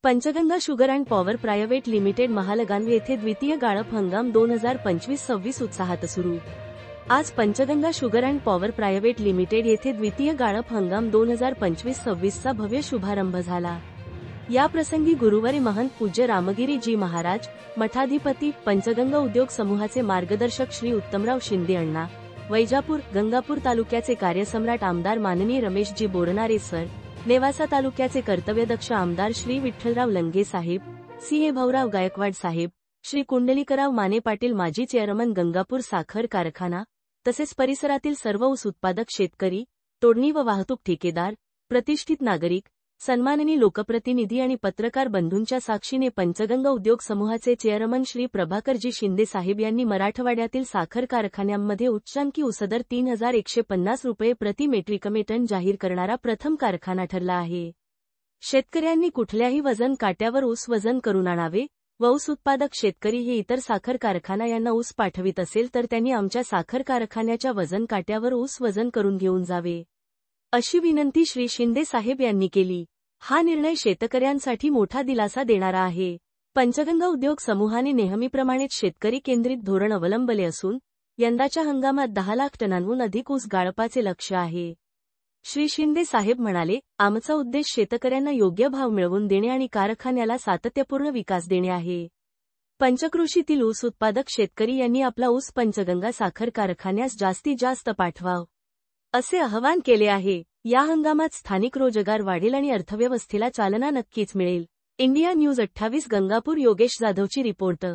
Panchganga sugar and power private limited Mahalgaon येथे द्वितीय गाळप हंगाम 2025-26 उत्साहात सुरू। आज Panchganga sugar and power private limited येथे द्वितीय गाळप हंगाम 2025-26 चा भव्य शुभारंभ झाला। या प्रसंगी गुरुवारी महंत पूज्य रामगिरी जी महाराज, मठाधिपती, पंचगंगा उद्योग समूहाचे मार्गदर्शक श्री उत्तमराव शिंदे अण्णा, वैजापूर, गंगापूर तालुक्याचे कार्यसम्राट आमदार माननीय रमेशजी बोरनारे सर, नेवासा तालुक्याचे कर्तव्यदक्ष आमदार श्री विठ्ठलराव लंगे साहेब, सी. भाऊराव गायकवाड साहेब, श्री कुंडलिकराव माने पाटील माजी चेअरमन गंगापूर साखर कारखाना, तसेच परिसरातील सर्व ऊस उत्पादक शेतकरी, तोडणी व वाहतूक ठेकेदार, प्रतिष्ठित नागरिक, सन्माननीय लोकप्रतिनिधी आणि पत्रकार बंधूंच्या साक्षीने पंचगंगा उद्योग समूहाचे चेअरमन श्री प्रभाकरजी शिंदे साहेब यांनी मराठवाड्यातील साखर कारखान्यांमध्ये उच्चांकी ऊसदर 3150 रुपये प्रति मेट्रिक टन जाहीर करणारा प्रथम कारखाना ठरला आहे। शेतकऱ्यांनी कुठल्याही वजन काट्यावर ऊस वजन करून आणावे व ऊस उत्पादक शेतकरी हे इतर साखर कारखाना यांना ऊस पाठवित असेल तर त्यांनी आमच्या साखर कारखान्याच्या वजन काट्यावर ऊस वजन करून घेऊन जावे, अशी विनंती श्री शिंदे साहेब यांनी केली। हा निर्णय शेतकऱ्यांसाठी मोठा दिलासा देणारा आहे। पंचगंगा उद्योग समूहाने नेहमीप्रमाणेच शेतकरी केंद्रित धोरण अवलंबले असून यंदाच्या हंगामात 10 लाख टनांहून अधिक ऊस गाळपाचे लक्ष्य आहे। श्री शिंदे साहेब म्हणाले, आमचा उद्देश शेतकऱ्यांना योग्य भाव मिळवून देणे आणि कारखान्याला सातत्यपूर्ण विकास देणे आहे। पंचक्रोशीतील ऊस उत्पादक शेतकरी यांनी आपला ऊस पंचगंगा साखर कारखान्यास जास्तीत जास्त पाठवावा, असे आवाहन केले आहे। या हंगामात स्थानिक रोजगार वाढेल आणि अर्थव्यवस्थेला चालना नक्कीच मिळेल। इंडिया न्यूज 28 गंगापूर योगेश जाधवची रिपोर्ट।